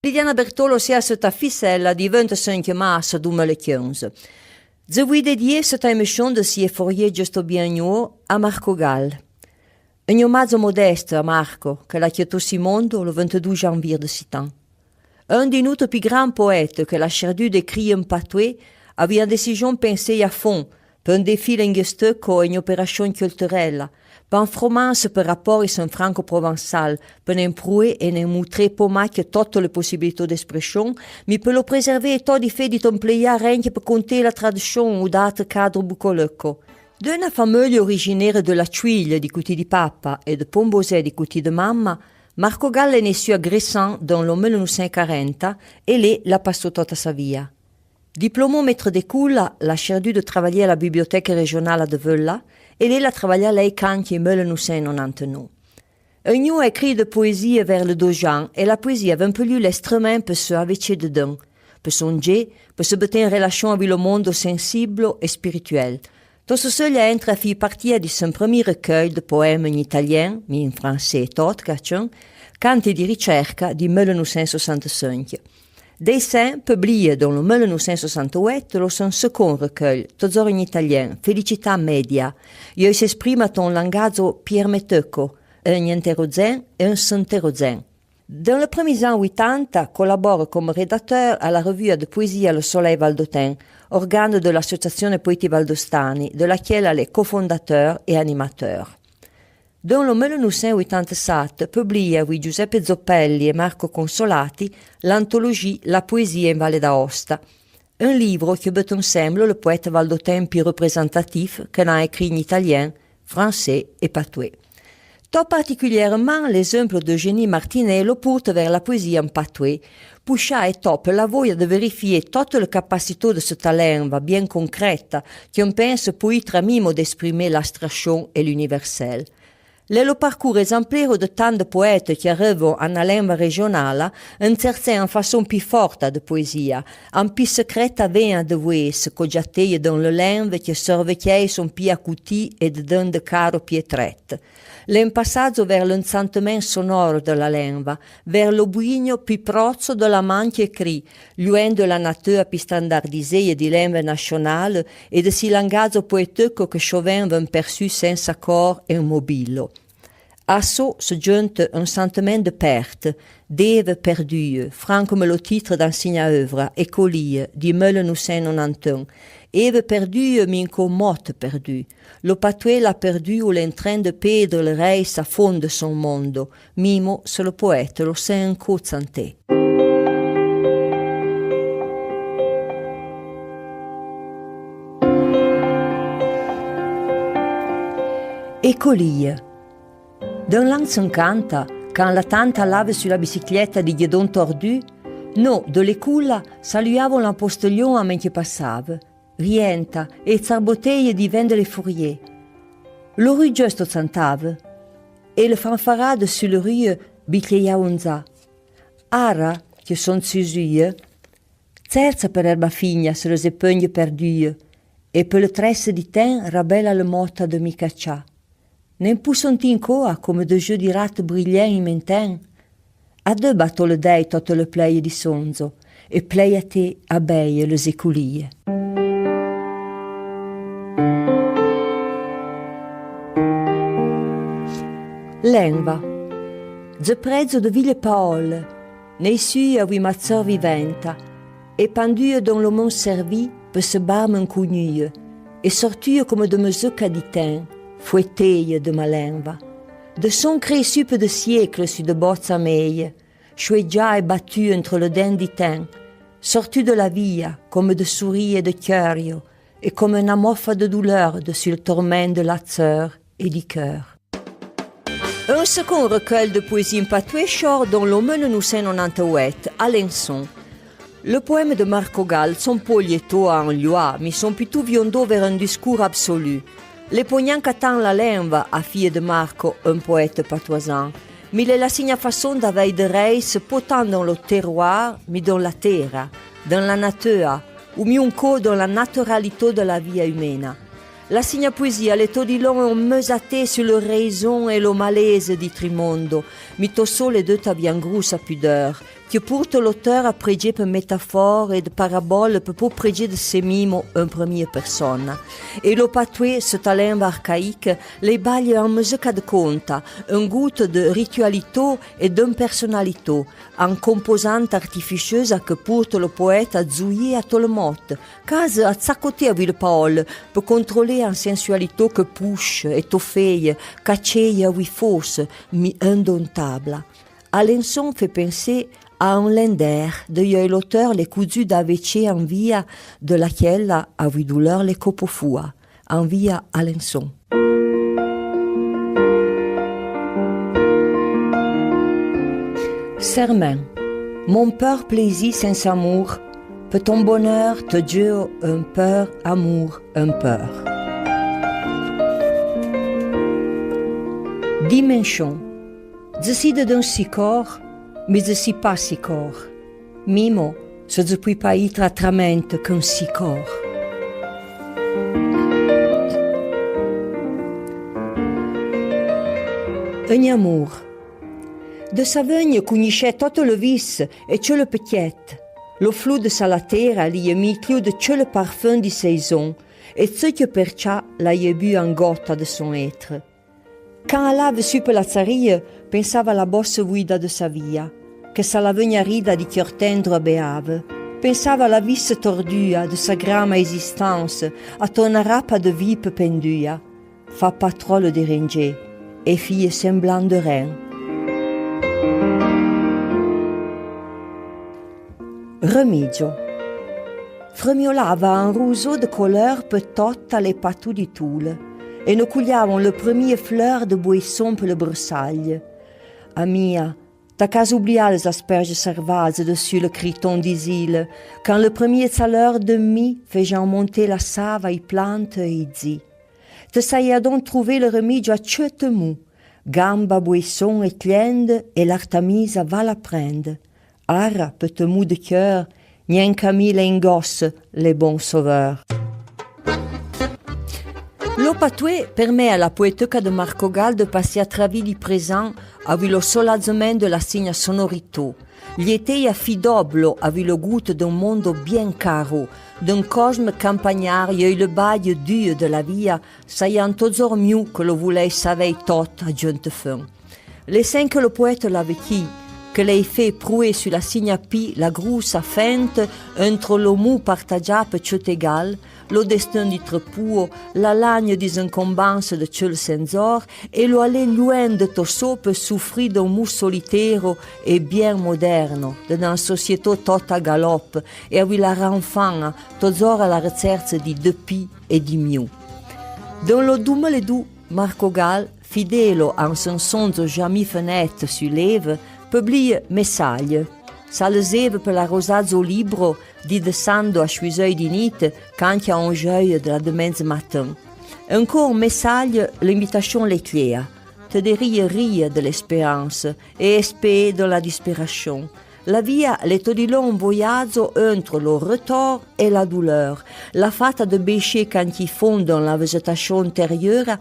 Liliana Bertolo si è stata fissella di 25 marzo 2015. Ze vuoi dediare questa emissione di si forie giusto biennio a Marco Gall. Un omaggio modesto a Marco, che l'ha chiamato Simondo le 22 janvier de Citan. Un di notre più grand poète che l'ha cherdu d'écrire un patoué aveva décision pensée à fond per un défi linguistique ou une opération culturelle, per un romance per rapport in franco-provençal, per improuer e ne montrer pomac tutte le possibilità d'espression, mais per lo preserver tot di fait di templeiar anche per conter la tradizione o d'altre cadre bucolico. D'una famiglia originaire de la Tuile di cuti di papa e de Pombosè di cuti di mamma, Marco Gall è nato a Gressan dans le 1940 e lì l'ha passato tutta sa via. Diplômé maître d'école, l'ha cherdu de travailler à la bibliothèque régionale de Vella et lì l'ha travaillé à l'Eicanti en 1999. Ognuno a écrit de poésie vers le dojan et la poésie avait un peu lu l'instrument pour se avvicer dedans, pour songer, pour se mettre en relation avec le monde sensible et spirituel. Tout cela entra a faire partie de son premier recueil de poèmes en italien, mais en français tot, canti di ricerca di 1965. Dessin publié dans le 1968 lo son second recueil, toujours en italien, Felicità Media. Il s'exprime en langage piermeteco, un interrozen et un santerozen. Dans les premiers années 80, collabore comme rédacteur à la revue de poésie Le Soleil Valdotin, organe de l'Associazione Poeti Valdostani, de laquelle elle est cofondateur et animateur. Dans le 1987 publie avec Giuseppe Zoppelli et Marco Consolati l'anthologie La poésie in Valle d'Aosta, un livre qui met ensemble le poète valdotin plus représentatif qu'on a écrit en italien, français et patoué. Tout particulièrement l'exemple d'Eugénie Martinello porte vers la poésie en patoué, pusha et top la voglia de vérifier toutes les capacités de cette langue bien concrète qui on pense poi tramimo d'exprimer l'abstraction et l'universel. Le parcours exemplaire de tant de poètes qui arrivent en langue régionale insercent en façon plus forte de poésie, en plus secrète veine de voix coggiatée dans le langue qui surveillait son pied accouti et de caro pietrette. Un passaggio vers l'enchantement sonore de la langue, vers le bouigno plus proche de la main qui écrit, loin de la nature plus standardisée de langue nationale et de ce langage poétique que chauvin vint perçu sans accord et immobile. À ça se junte un sentiment de perte, d'Ève perdue, franc comme le titre d'ancienne œuvre, Écolie, di 1991. Ève perdue, minco morte perdue. Le patoué l'a perdu ou l'entrain de perdre le rei sa fond de son mondo. Mimo, se le poète lo sait encore santé. Écolie. Dans l'an 50, quand la tante allait sur la bicyclette di guidon tordu, nous, de l'école, saluavamo l'impostellion à main qui passava, rienta e zarbotteie di vendre les fourriers. Le rue giusto sentava, e le fanfarade sur le rue bicleiaunza. Ara, che son susie, cerza per erba figna se le epegne perdue, e per le tresse di ten rabella le morta de mi caccia. Ne poussant-il coa come de jeux di rat brillants in menten? A deux batto le dei totte le pleie di sonzo, e pleie a te abeie le écoulies. L'enva. Ze prezzo de ville paole, nei sui a vi mazzor viventa, e pendue dans le monde servi per se barme incognue, e sortue come de mesure di ten, fouettée de ma lenva. De son cressu peu de siècles sur de bozza meie, choueggia et battu entre le den di ten, sortu de la via comme de souris et de cœurio, et comme un amorphe de douleur dessus le torment de la sœur et du cœur. Un second recueil de poésie patouée sort dans le 1998, Alençon. Le poème de Marco Gall sont pas liéto en loi, mais sont plutôt viondés vers un discours absolu. Le poignant qu'attend la langue, à fille de Marco, un poète patoisant, mais il est la signe façon d'avoir de reis, pas tant dans le terroir, mais dans la terre, dans la nature, ou mieux encore dans la naturalité de la vie humaine. La signe poésie, elle est odilon mesaté sur le raison et le malaise di trimondo, mais tout seul les deux t'avions gros sa pudeur, que porte l'auteur à préger per métaphore et de parabole pour préger de ses mimes en première personne. Et le patois, ce talent archaïque, les baglie en musica de conta, un goût de ritualité et d'impersonnalité, en composante artificieuse que porte le poète à zouiller à tout le monde, case à s'accoter avec le parole, pour contrôler en sensualité que pouche, étoffée, cachée à huit fausses, mi indomptable. Alençon fait penser à un lender, de l'auteur les cousus d'avecce en via de laquelle a vu douleur les copofua, en via Alençon. Serment. Mon peur plaisir sans amour, peut ton bonheur te dire un peur, amour, un peur. Dimension. Je suis d'un si corps, mais je suis pas si corps. Mimo, je ne puis pas être autrement qu'un si corps. Un amour. De sa vegne conoscet tutto le vis e ciò le petit. Lo flou de sa latera li è mitlio de ciò le parfum di saison, e ce que perciò la è bu en gotta de son être. Quand elle avait su per la zaria, pensava alla bossa guida de sa via, che sa la vegna rida di chior tendro a beave. Pensava alla vis tordua de sa grama esistence, a ton rapa de vipe pendua. Fa pas trop le déranger, et fille semblant de reine. Remidio. Fremiolava un roseau de couleur per totta le patou di Toul, et nous couliavons le premier fleur de buisson per le broussaille. Amia, t'as qu'à oublier les asperges servases dessus le criton d'isile, quand le premier saleur de mi faisant monter la save et plante et dit. Te sailles donc trouver le remedio à chute mou, gamba buisson et cliende, et l'artamisa va la prendre. Ara, peut mou de cœur, nien Camille ingosse les bons sauveurs. Le patois permet à la poética de Marco Gall de passer à travers le présent avec le solazement de la signa sonorité. Gli était affidable avec le goût d'un monde bien caro, d'un cosme campagnario et le bail dur de la via, saillant toujours mieux que le voulait savait tot à gente fin. Les cinq que le poète l'a vécu, que l'ait fait prouer sur la signa pi la grosse fente entre le mou partagé per ciò égal, le destin du troupeau, la lagne des incombences de ciel sensor, et le aller loin de Tosso peut souffrir d'un mou solitaire et bien moderne, d'une société toute à galop, et avec la renfant, toujours à la recherche di depi et di mieux. Dans le double Marco Gall, fidèle en son songe jamais fenêtre sur l'Ève, publie Messaglie. Ça le zève per la rosazo libro di descendo a chuiseuil di nit quand il y a un jeuil de la demain matin. Encore Messaglie, l'invitation l'éclaire. Te de rire de l'espérance et espérer de la disparition. La via est tout de long voyage entre le retour et la douleur. La fata de bêcher quand ils font dans la végétation intérieure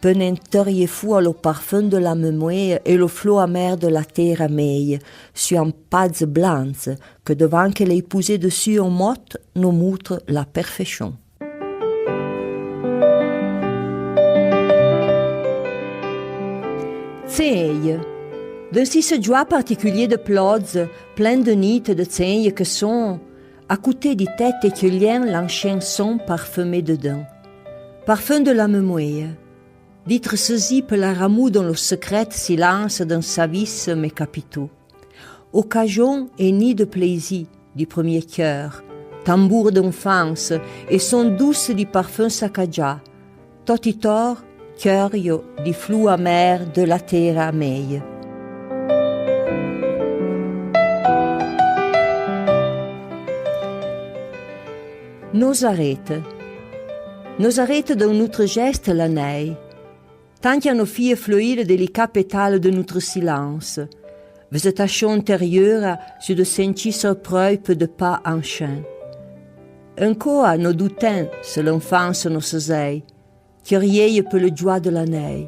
penenterie fou le parfum de la mémoire et le flot amer de la terre ameille, sur un paz blanche que devant qu'elle ait posé dessus en mot nous montre la perfection. Zeille. D'un si ce joie particulier de plods, plein de nids de zeille que sont, à côté des têtes et que lien l'ancien son parfumé dedans. Parfum de la mémoire. D'être saisi per la ramou dans le secret silence d'un savis mes capitaux. Occasion et nid de plaisir du premier cœur, tambour d'enfance et son douce du parfum saccaggia, totitor, cœurio du flou amer de la terre ameille. Nos arrêtes d'un autre geste la neige, tant qu'il nous fit fleurir le délicat pétale de notre silence, végétation intérieure sur de sentir surpreuve de pas en chien. Encore nos doutins sur l'enfance nos sezei, curieux pour le joie de la neige,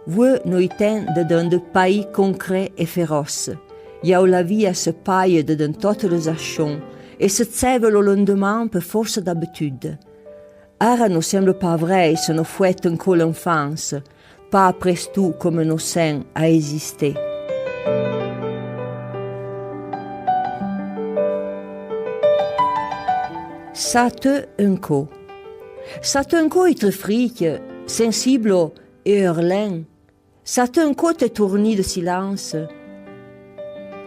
vous nous étant d'un de pays concret et féroce, Iau la via se paia de dans totes les actions et se tseva le lendemain per force d'habitude. Ara non sembla pas vrai se no fouette encore l'enfance, pas après tout comme nos saints a existé. Sate înco. Sate înco itre friche, sensible et hurlant. Sate înco te tourni de silence.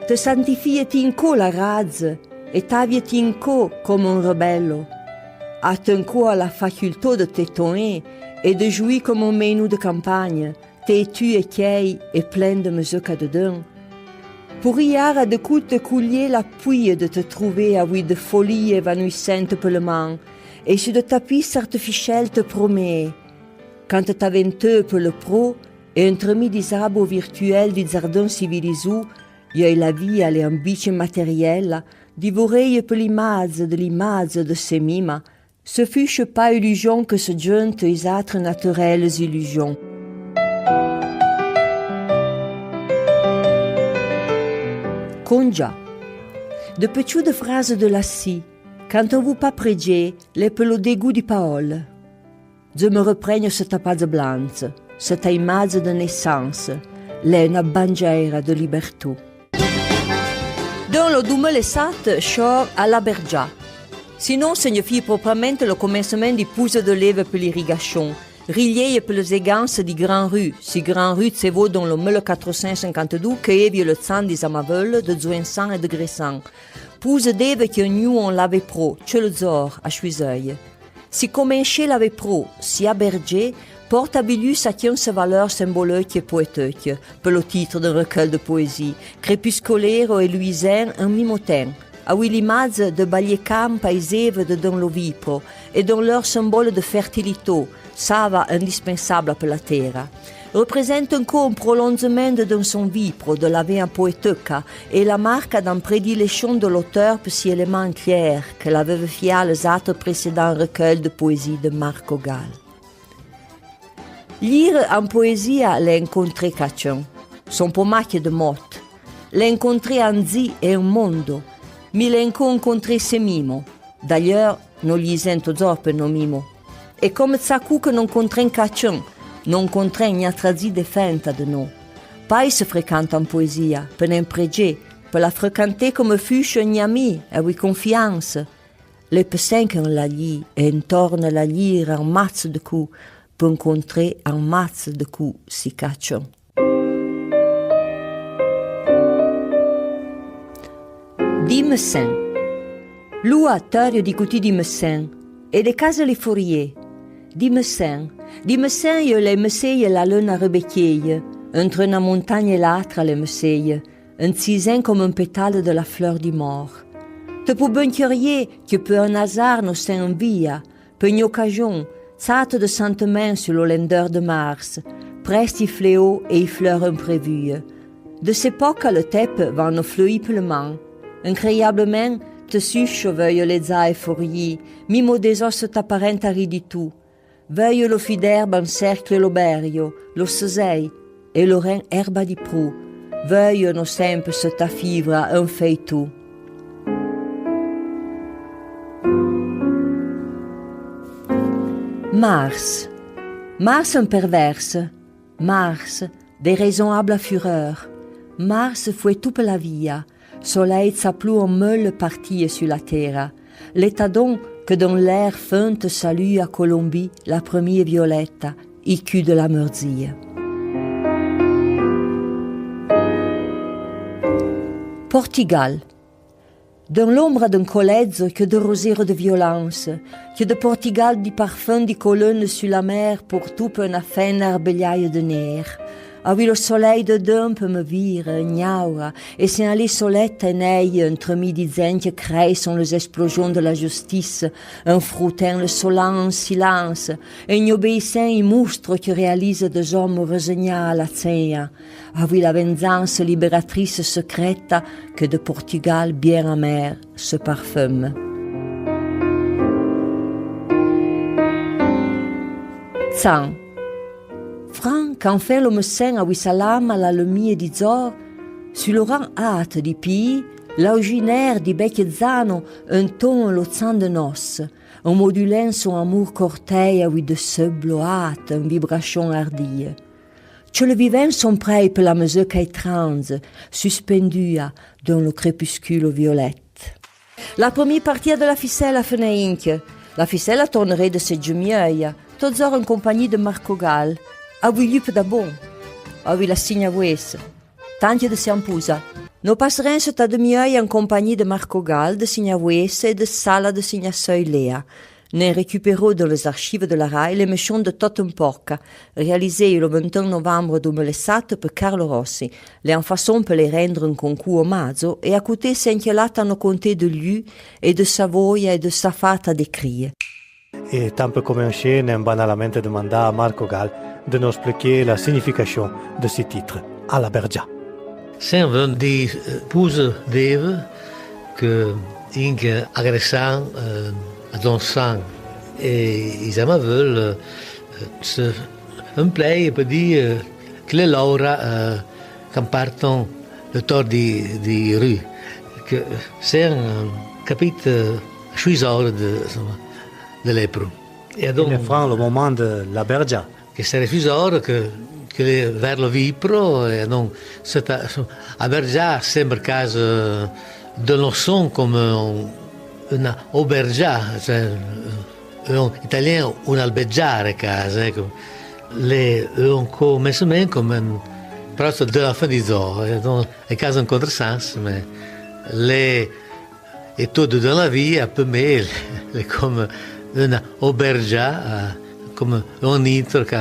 Te santifieti înco la razze et t'avieti înco comme un rebello. At înco la faculté de t'étonner et de jouir comme un menu de campagne, têtu et quai et plein de mesure dedans. Pour hier de coup te coulier la pluie de te trouver à oui de folie évanouissante pour le man, et sur de tapis artificiel te promet, quand t'aventeux pour le pro, et entremis des arbres virtuels des jardins civilisés, y la vie allait en biche matériel, divoré pour l'image de ces mimes, ce fûche pas illusion que se juntent les êtres naturelles illusions. Congia. De petites phrases de la scie, quand on vous pas prédier, les pelos dégoût des paroles. Je me reprenne cette page blanche, cette image de naissance, l'ena bandiera de liberté. Dans le 2007, chor à la Bergia. Sinon, signifie proprement le commencement des pouces de lèvres pour l'irrigation, relié pour les égances des Grand Rue, si Grand Rue se vaut dans le 1452 que avait le sang des Amaveul, de Zouensan et de Gressan. Pouces d'Eve que nous on l'avait pro, chez le Zor, à Chuiseuil. Si commencer l'avait pro, si à Berger, porte à Bilus à qui sa valeur symbolique et poétique, pour le titre d'un recueil de poésie, crépusculaire et luisant un mimotin. A oui l'image de Baliecam paisive de Don Lovipro et dans leur symbole de fertilité, sava indispensable pour la terre, représente encore un prolongement de son vipro, de la vie poétique et la marque d'une prédilection de l'auteur pour ces éléments clairs que l'avait fié les autres précédents recueils de poésie de Marco Gall. Lire en poésie l'incontré Caccion, son pomac de motte, l'incontré en zi et un mondo, mais l'incontré se mimo, d'ailleurs, non gli sento per no mimo. E come Tsaku che non contrain Caccion, non contrain gna trazi defenta de no. Pai se fréquente en poésie, per un prégé, per la fréquenter comme fûche un ami, avec confiance. Le pesencan la lit, et intorno la lire un mazzo de coups, pour rencontrer un mazzo de coups si Caccion. Di Messin. Lua terre di cuti di Messin, e de case le fourier. Di Messin io le messeie la luna rebecchieille, entre una montagne et l'altre le messeie, un cisin comme un pétale de la fleur du mort. Te pour ben curier que per un hasard nos saint via, per une occasion, sate de sentiments sur le lendeur de Mars, presti fléaux et fleurs imprévues. De cette époque le tep va nos fluiplement, incroyablement, te suche veuille les aies fourriers, mimo des os t'apparente ariditu. Veuille lo fiderbe en cercle l'oberio, lo sesei, et lo ren erba di prou. Veuille no sempre se ta fibra un feitu. Mars. Mars un perverse. Mars, déraisonnable fureur. Mars fouet toute la via. Soleil s'aplou en meule partie sur la terre. L'état donc que dans l'air feinte salue à Colombie la première violette, icue de la merzille. Portugal. Dans l'ombre d'un colèze que de rosiers de violence, que de Portugal du parfum des colonnes sur la mer pour tout une faine arbegliaille de nerfs. Avec le soleil de dun peut me vire, gnaura, et c'est un lit solette en aille entre midi zen que créent sont les explosions de la justice, un frottant le solant en silence, et un obéissant et monstre qui réalise des hommes résignés à la scène, avec la vengeance libératrice secrète que de Portugal bien amer se parfume. Tsang. Franck, quand fait l'homme saint à Wissalam à la lumière d'Izor, Sur le rang hâte du pays, l'originaire di Becchezzano entone lo zan de noces, en modulant son amour corteil avec de seubles hâte, une vibration hardie. Que le vivant sont prêts pour la musique étrange, suspendue dans le crépuscule violette. La première partie de la ficelle a fini. La ficelle tournerait de ses gemieilles, tous en compagnie de Marco Gall, avec Lupe da Bon, avec la signa Vues, tante de Siampusa. Nous passerons cette demi-heure en compagnie de Marco Gall, de signa Vues et de Sala de signa Soilea. Ne récupérons dans les archives de la RAI l'émission de Totem Porca, réalisée le 21 novembre 2007 par Carlo Rossi, le en façon per le rendre un concours omaggio e a cui si hanno conté de lui e de sa voglia e de sa fata di crie. Et tant peu comme un chien, on banalmente demanda a Marco Gall de nous expliquer la signification de ce titre, à la Bergia. C'est un des pouses d'Eve que Inge agressant dansant et ils veulent un play per dire que les Laura quand partent le tour di rue que c'est un chapitre choisir de l'Epro et donc le moment de la Bergia che si refusora che vers le Vipro e donc a Bergia sembra caso de leçon come una aubergia, cioè in italiano un albeggiare casa, ecco. Le un messo come un prezzo della fin di zoo, è caso un contresens, ma le e tutto della via per me è come una aubergia, come un intro che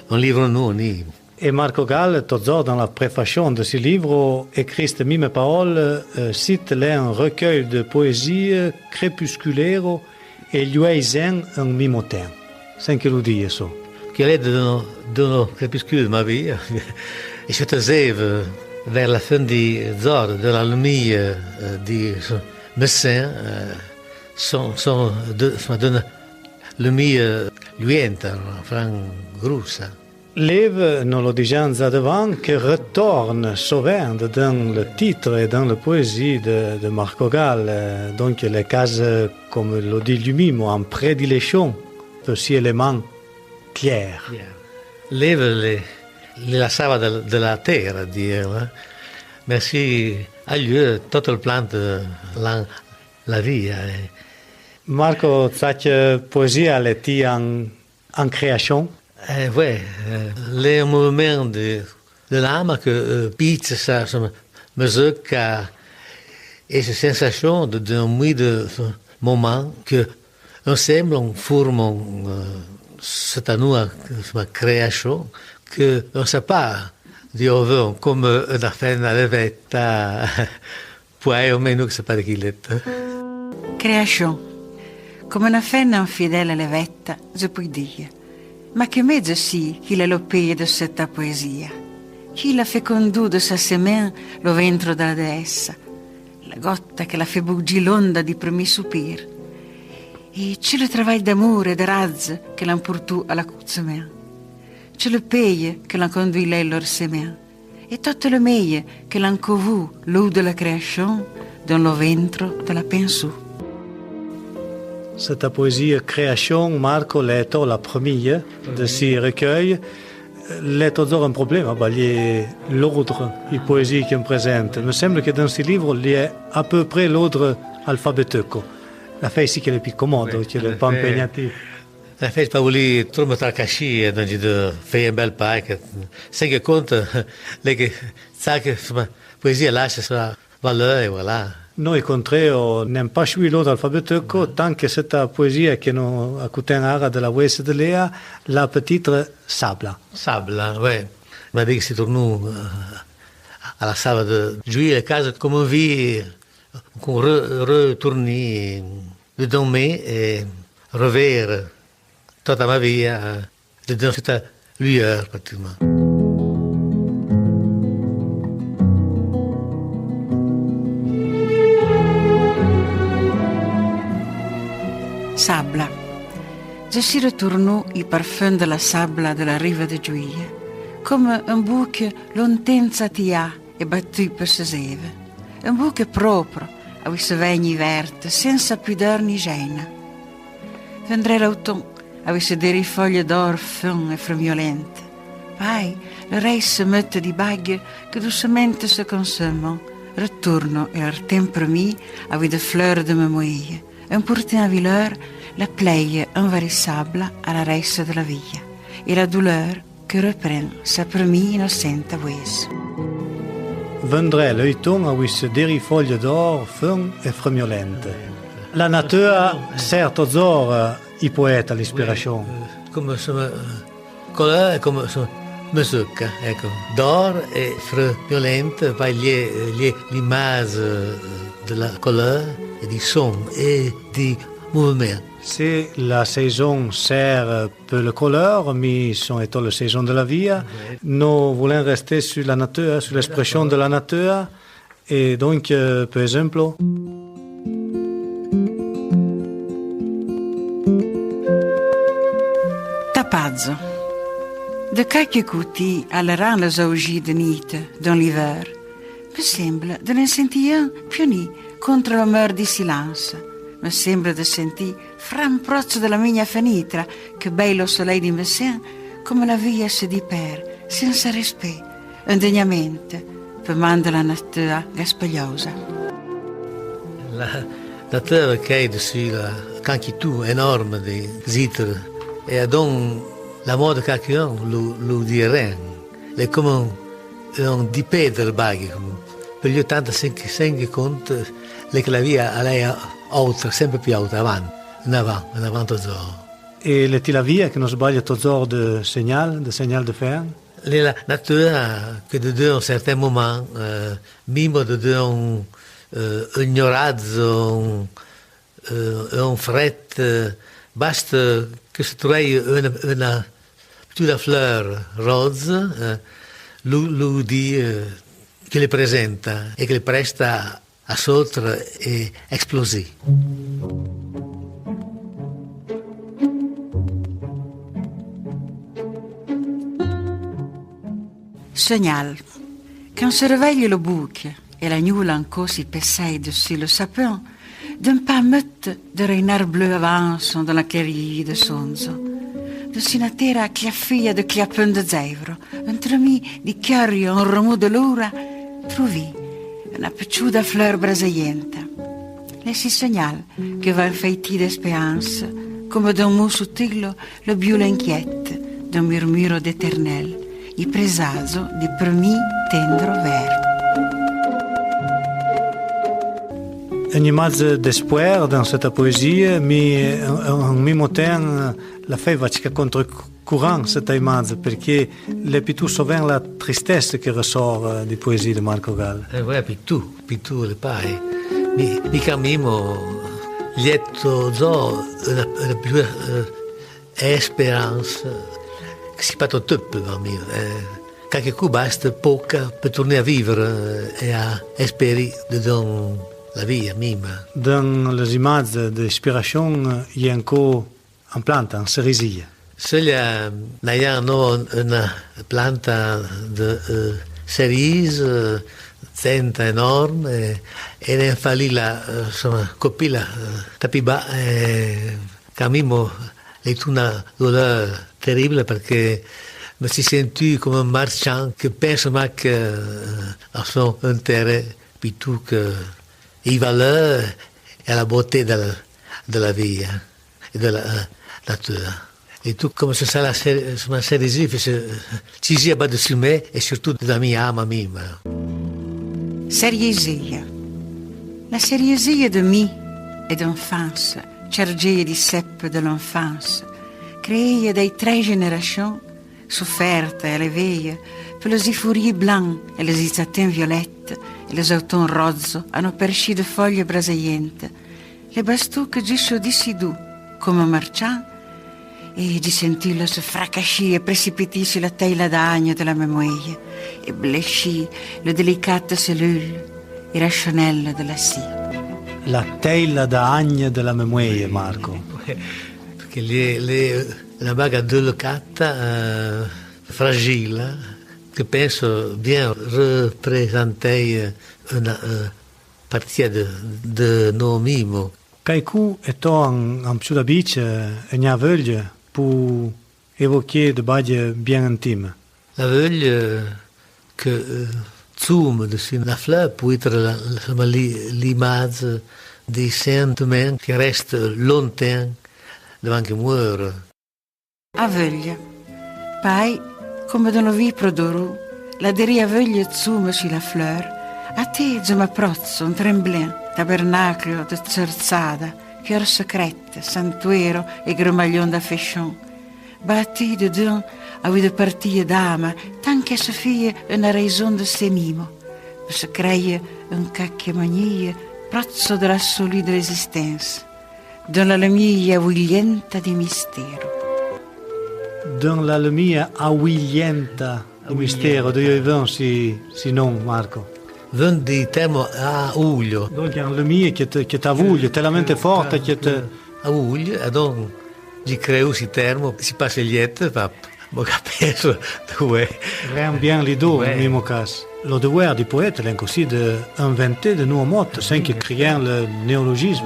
un livre non. Et Marco Gall, toujours dans la préfaction de ce livre, écrit de mime paroles, cite un recueil de poésie crépusculaire et luisant un mimotin. C'est que lo dit ça. Qu'il est dans le crépuscule de ma vie. Et je te sais, vers la fin des heures de la lumière du médecin, sont d'une lumière luente, enfin grosse. L'Ève, nous le disons devant, qui retourne souvent dans le titre et dans la poésie de Marco Gall. Donc, les cases, comme le dit lui-même, en prédilection pour ces éléments clairs. L'Ève la sava de la terre, dire. Merci à lui, tout le plan de la vie. Marco, cette poésie, elle était en création? Oui, les mouvements de l'âme que pitch sa musique et ces sensations d'un mouille de moment que ensemble on forme cette nouvelle création que on ne sait pas d'où comme une fin à levetta poi o meno che sa pas chi l'est. Création, come una fenna infidèle levetta, je puis dire. Ma che mezzo si qu'il è l'opeye de cette poesia? Chi la fécondu de sa semaine lo ventro della deessa? La gotta che la fait bouger l'onda di primi soupir? E c'è le travail d'amour e de razze che l'han portù alla cuzzement? C'è le paye che l'han conduit lei lor semaine? E tutte le meie che l'han covu l'eau de la création dans le ventre de la pensou? Cette poésie création, Marco, est la première de ces recueils. C'est toujours un problème, l'ordre de poésie qu'il me présente. Il me semble que dans ce livre, il y a à peu près l'ordre alphabétique. La fait ici qu'elle est plus commode, qu'elle n'est pas impegnative. La fait pas voulu trop mettre à cacher, donc de faire un bel pack. C'est que compte, ça que la poésie lâche sa valeur et voilà. Noi, contrario, n'abbiamo pas choisi l'ordre alphabétique, tant que cette poésie que nous écoutons de la Ouest de Léa, la petite Sabla. Sabla, oui. Ma dit que si tournou à la salle de jouer la case comme on vit, qu'on retourne de dormir et revoir toute ma vie dans cette lueur, pratiquement. Sabla. Je suis retourné il parfum de la sabla de la rive de Giulia, comme un bouc lontane s'attia e battui per seseve. Un buco proprio, a quei vegni verte, senza pudor ni gena. Vendrà l'autunno, a vedere foglie d'oro fin e fremiolente. Poi le rei se mette di baghe che dolcemente si consumano. Ritorno e il tempo mi a vedere fleur de memorie. Un portin a villeur la pleie invarissable alla reise della via. E la douleur che reprend sa per me innocente voce. Vendrà l'automne a vedere foglie d'oro fin e fremiolente. La natura certo zor i poeti all'ispirazione. Come insomma, colore è come insomma, musica, ecco, d'or e fremiolente, poi l'image della colore e di son e di movimento. C'est la saison sert pour le couleur, mais sont étant la saison de la vie. Nous voulons rester sur la nature, sur l'expression de la nature. Et donc, par exemple, Tapazzo. De quelques coups alle rang les augies de nuit dans l'hiver, me semble de ne sentir un pioni contre la mort di silence. Me sembra de sentir fram prozzo della mia fenitra che bello soleil di Messin come la via se diper senza respect, indegnamente per mando la natura gaspagliosa. La natura che è dessus la quantità enorme di zitter e donc la mode quelqu'un lo dirait. È come un dipende del baghi. Per gli 85 conto che la via è oltre, sempre più alta, avanti, in avanti zoro. et le la vie que nous sbaglia toujours de signal de fer. La natura che da un certo momento, mimo da un ignorazzo, un freddo, basta che si trovi una fleur rose, lui dice che le presenta e che le presta a sotto e esplosivo. Segnal. Quand se réveille le bouc et la nuit encore s'y pessaille dessus le sapin, d'un pas meute de renard bleu avançant dans la clairière de sonzo. Dessus una terra chiaffia de chiappon de zèvre, un tremi di chiario, un remous de l'ora, trovi una picciuda fleur brasaienta. Le si segnal che va infeiti d'espérance, come d'un mot sottile, le biula inquiète, d'un murmure d'éternel, il presagio di primi tendro vert. Une image d'espoir dans cette poésie, mais en même temps, la fait va contre-courant cette image, perché è più souvent la tristesse che ressort di poésie di Marco Gall. Più le pai. Mi cammino lieto zo una più speranza che si pato tutto per me. Qualche coup basta poca per tornare a vivere e a esperire de la via mima. Dans les images d'inspiration, il y a encore une plante, une cerisier. Se no una planta di cerise, zenta enorme, e ne fa lì la copila tapiba, cammino è una douleur terribile perché mi si senti come un marchand che pensa che a son intérêt più che i valori e la beauté della via e della natura. E tu come se sai la cerise ci sia bada su me e soprattutto da mia ama mima. Seriesia. La seriesia de mi e d'enfance, cergeia di seppe de l'enfance, creia dei 3 generations, sofferta e leveia, per le ifurie blanc e le izatins violette e les automnes rozzo hanno persci de foglie brasaiente, le bastuche giscio di sidù, come un marciand, e di sentirlo se fracasci e precipitissi la tela d'agno della memoria e blesci le delicate cellule irrazionelle della scia. La tela d'agno della memoria, Marco. Perché una baga delicata, fragile, che penso bien représenter una partie de nos mimes. Kaiku est en pseudabic et nia veuille pour évoquer de badie bien intime. La veuille que zoom dessus la fleur peut être l'image des sentiments qui restent longtemps devant che muore. Aveglia. Poi, come da vi prodoru, la deri aveglia zoom sur la fleur, a te je m'approzzo un tremblant tabernaclio de zerzada, cœur secrète, santuero e gremaglion da fescion. Batti de d'un a de partie d'âme, tant que se fie una raison de ses mimo, per se creie un cacchiamagnie, prozzo della solide resistenza, della lamiglia aguglienta di mistero. Dans la lumière aguilienta di mistero, de io si non, Marco. Vend di termo a uglio. Donc il y a une lumière qui t'avuglia, talmente forte che te... A uglio, e donc di creu si termo, si passa il liette, va capisco dove. Vraiment bien les deux, en même cas. Le devoir du poète est aussi d'inventer de nouveaux mots, sans que créer le néologisme.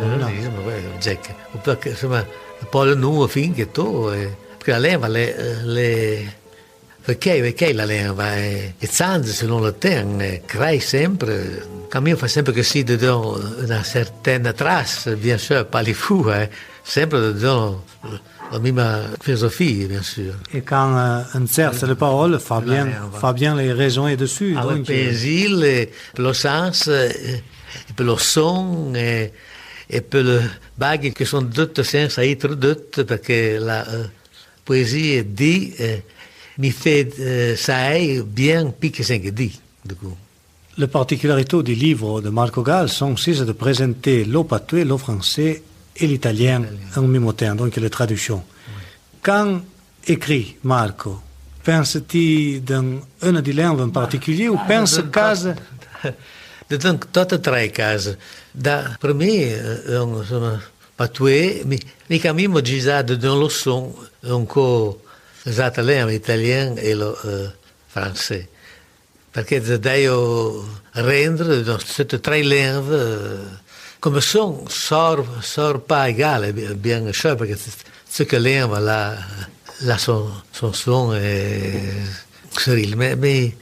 Jack. Perché insomma, poi le nuovo fin che tu, perché la leva perché la leva è zanza se non la tiene, crea sempre. Cammino fa sempre che si dà una certa trace, bien sûr, pas les fous, sempre dans la même philosophie, bien sûr. Et quand on cherche les paroles, fa bien les raisons dessus. La poésie, per lo sens, per lo son, e per le baghe che sono tutte senza essere dette, perché la poésie dit mi fait ça bien pique que dit, du coup. Les particularités du livre de Marco Gall sont aussi de présenter le patois, le français et l'italien en même temps, donc les traductions. Quand écrit Marco, penses-tu dans une des langues en particulier ou penses case? Dans tutte e tre case. Per me, insomma, patois, mi cammino già dans le son, ancora esattamente l'italien e lo francese. Perché devo rendere queste tre lingue come son sort pas égale, bien sûr, perché ce que lingue la son Cyril. Mais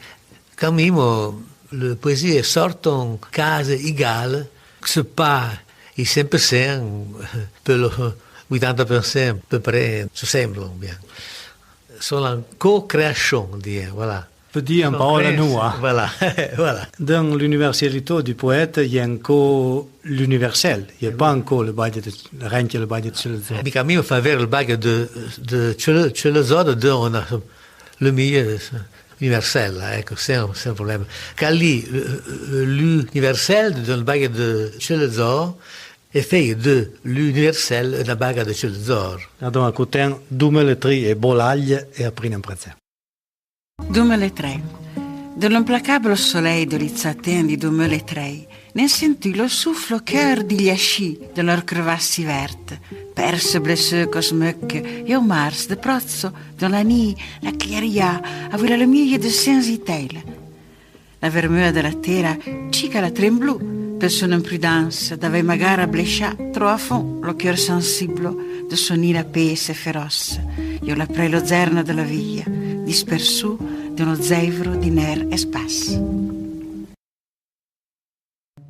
quand même, la poésie sort en case égale, que c'est pas il 100%, per lo 80% à peu près, se semblano bien. Sono la co-création, voilà. Peut dire en parole nous. Voilà, voilà. Dans l'universalité du poète, il y a encore l'universel. Il n'y a pas encore le bague de Renke, le bague de Celezor. Mi cammino fa avere il bague de Celezor, le milieu universel, ecco, c'est un problème. Car lì, l'universel del bague de Celezor è fait de l'universel una bague de Celezor. Donc, à côté, 2003 e Bolaglia e a prima impresa. 2003. De l'implacable soleil de l'Itzaten di 2003, ne sentì lo souffle au cœur di Liachi de leurs crevasses vertes, perse blesseux cosmeuque et au mars de prozzo, dans la nuit, la chiaria, aveva la miglia de sensitelle. La vermeur de la terra, cica la tremblou, per son imprudence, d'avait magara blescia trop à fond le cœur sensible de son ira pese féroce, io la prelo zerna della via, dispersù di uno zeivro di ner e spas.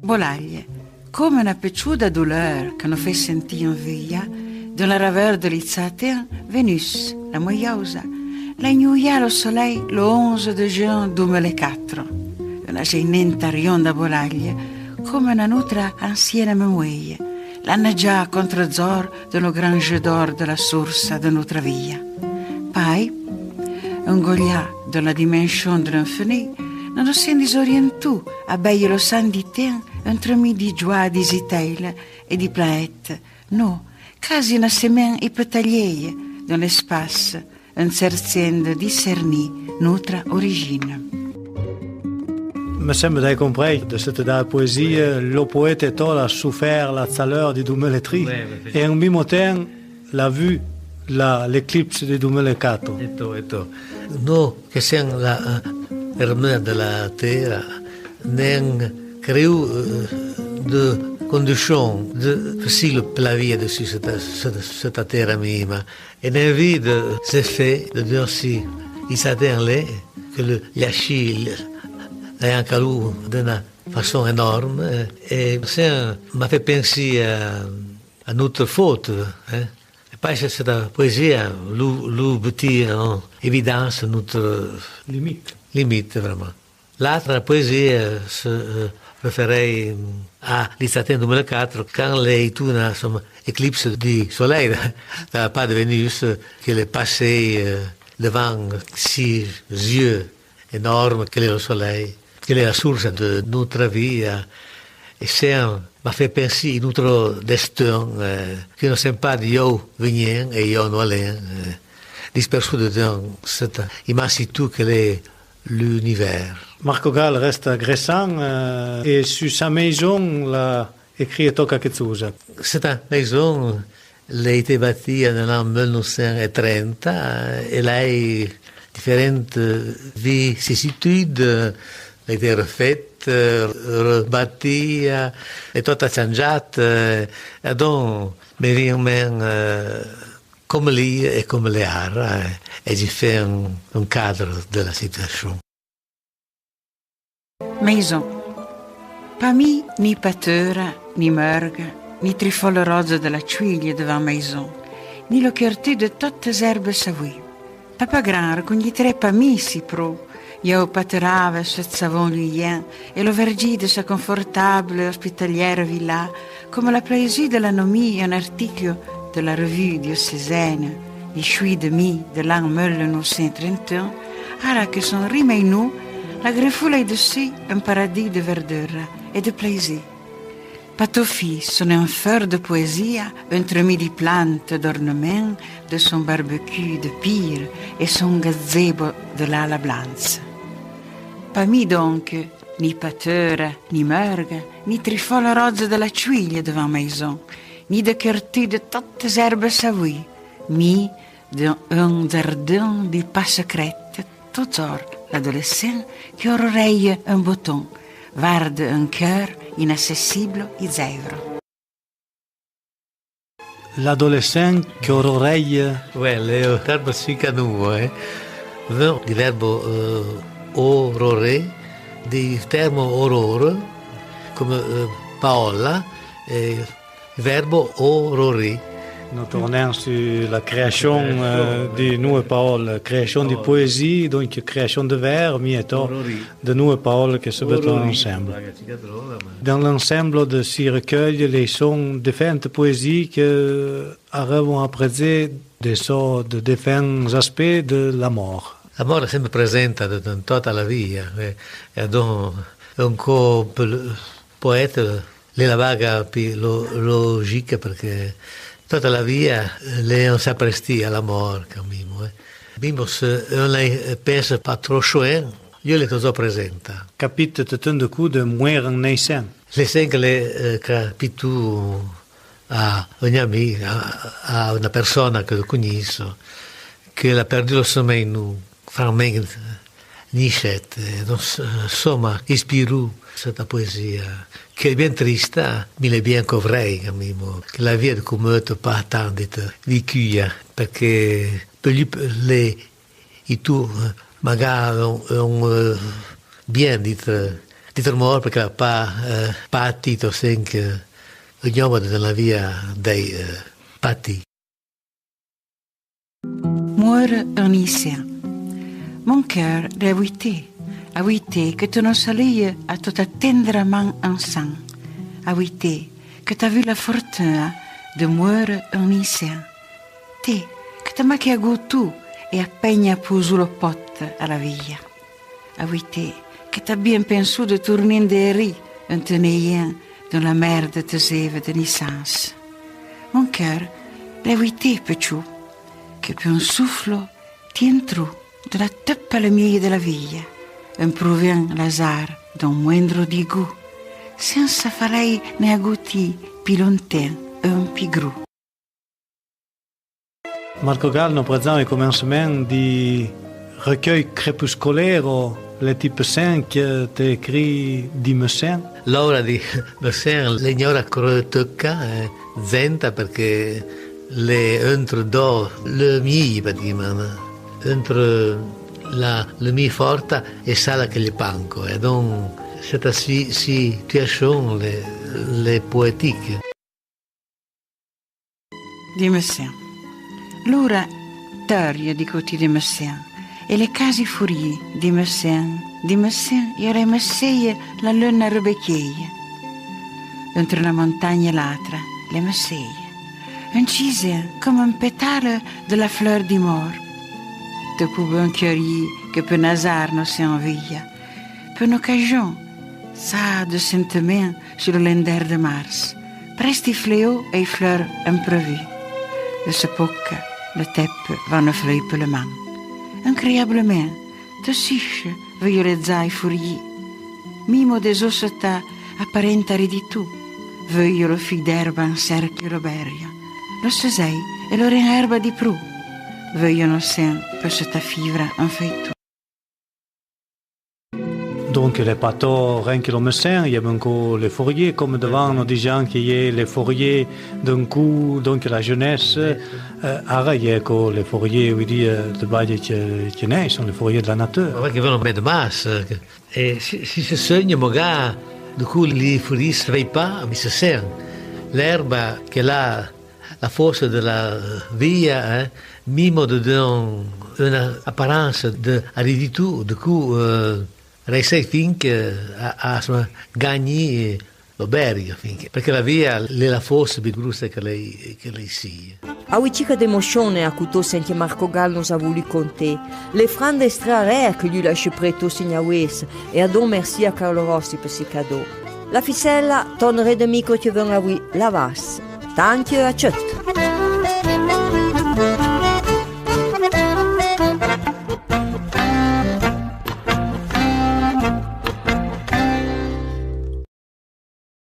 Bolaglie, come una pecciuda douleur che non fait sentir en via, de la raveur de l'Itzaten, Vénus, la moyosa, la ignuia lo soleil le 11 de juin 2004. Una geinenta rionda Bolaglie, come una nutra ancienne memoria, l'hanno già contro zor de no gran jeu d'or de la source de notre via. Poi, un goglià de la dimension de l'infini, non si disorientù a beille lo san di ten entre midi joie di ziteile e di plaette, no, quasi una semaine ipetaglieie dans l'espace, un cerziende discerni notre origine. Me semble d'avoir compris de cette poésie, le poète est a souffert la chaleur du 2003 et en même temps l'a vu l'éclipse de 2004. No, che siamo remède de la terre, n'en crée de conditions faciles pour la vie dessus cette terre même. Et n'en vit des effets de dire si il s'atteint là, que le Achille est un calou d'une façon énorme. Et ça m'a fait penser à notre faute. Pas cette poésie, nous bâtit en évidence notre limite vraiment. L'autre poésie se référait à l'Isatin 2004, quand les tout une éclipse du soleil, pas de Vénus, qu'elle est passée devant 6 yeux énormes, qu'elle est le soleil, qu'elle est la source de notre vie. Et ça m'a fait penser à notre destin, que nous ne sommes pas Dieu venant et Dieu nous allons, dispersés dans cette immensité qu'elle est l'univers. Marco Gall reste à Gressan et sur sa maison, il a écrit quelque chose. Cette maison a été bâtie en l'an 1930. Elle a eu différentes vicissitudes. Elle a été refaite, rebâtie, et tout a changé. Et donc, mais vraiment, comme lui et comme l'art, et j'ai fait un cadre de la situation. Maison. Pas mi ni pateura, ni merga, ni trifolle rozze della ciuglia devant maison, ni lo chiartù de tutte erbe savui. Papa gran con gli 3 pamissi pro, io paterava set savon luyien e lo vergì de sa confortable ospitalière villa, come la poésie de la nomie un articolo de la revue diocésaine, i Chuis de mi de l'an 1931, ara che son rimainou la greffoula est dessus un paradis de verdure et de plaisir. Patofi, son enfer de poésie, entremis de plantes d'ornement, de son barbecue de pire et son gazebo de l'ala blanche. Pas mi donc, ni pateura, ni merga, ni trifolle rozze de la ciuglia devant maison, ni de quertu de toutes herbes savoues, mi d'un jardin de pas secrète, tout or, l'adolescent qui aurait un bouton, varde un cœur inaccessible et zèvre. L'adolescent qui aurait... Oui, le verbe sicano, vient du verbe aurore, du terme aurore, come Paola, verbe aurore. Nous tournons sur la création de nouvelles paroles, création de poésie, donc création de vers, mais de nouvelles paroles qui se mettent ensemble. Dans l'ensemble de ces recueils, les sont différentes poésies qui arrivent à présenter de différents aspects de la mort. La mort est sempre presente in tutta la vita, e donc un po' poeta la vaga più logica perché tutta la via lei non s'appresti alla morte quand même. Bimbo se on pensa pas trop chouin, io le toujours presente. Capite tout de coup de mourir en naissant. Le cinq le capito a un amico, a una persona che conosco che l'ha perduto il sommeil frammento Nichet, insomma, ispirou questa poesia che è ben triste, ma è bien covrei, che la vita come pas tant vécue, perché per i tu magari un bien dit mort perché l'ha pas patito sen che ognuno della via dei pati. Muore Onicia. Mon cœur a ouité que tu nous salues à toute tendrement ensemble, a ouité que tu as vu la fortune de mourir Onicia. Te que tu m'as goûté et appena posé le pot à la vie. A ouité que tu as bien pensé de tourner des riz en te n'ayant dans la mer de tes rêves de naissance. Mon cœur a ouité, petit, que per un souffle tient trop de la tuppa le mie della via, improvant l'hasard d'un moindre dégoût, senza farei ne agouti più lointain un pigru. Marco Gall nous présente au commencement du recueil crépuscolaire, le type 5, t'es écrit di Meussin. L'opera di Meussin, l'ignora crottocca, zenta perché le entre do le mie praticamente, entre le mie forte e sala che gli panco, e donc c'est ainsi si tuachon les poétiques. Di Meussin. L'ora Torio di côté de Meussin e le case furie di Meussin. Di Meussin io avrei messeie la luna rebecchieie. Entre la montagna e l'altra, le messeie. Incise come un pétale de la fleur di mort. De un curieux que per hasard non si envia. Per un'occasion, ça de sentiment sur le lender de Mars. Presti fléaux et fleurs imprévues. De ce poca, le teppe vanno fleuille per le man. Incroyablement, te siche violezzai furii. Mimo des osseta apparenta riditu. Voglio lo fig d'erba in cerchio roberia. Lo sesei e lo in erba di pru. Voglio non sen per setta fibra un feitu. Donc les pâteaux, rien que le Meussin, il y a encore les fourriers, comme devant on dit gens qu'il y a les fourriers d'un coup, donc la jeunesse, il y a que les fourriers, oui, de baille qui naissent, sont les fourriers de la nature. Perché vanno bene massa, e si sogna magari, du coup les fourriers ne se réveillent pas, mais se servent. L'herbe che ha la forza della via, mimo de donne une apparence de aridité, du coup, Reisei finché ha gagni l'oberio, perché la via è la forza più grossa che lei sia. A uicica d'emozione a cui senti Marco Gall non ha voluto con te, le frande strarere che gli lasci preto signawes e a don merci a Carlo Rossi per si cadeau. La ficella tornerai de micro che ven a lui la vas. Tanti a cetto.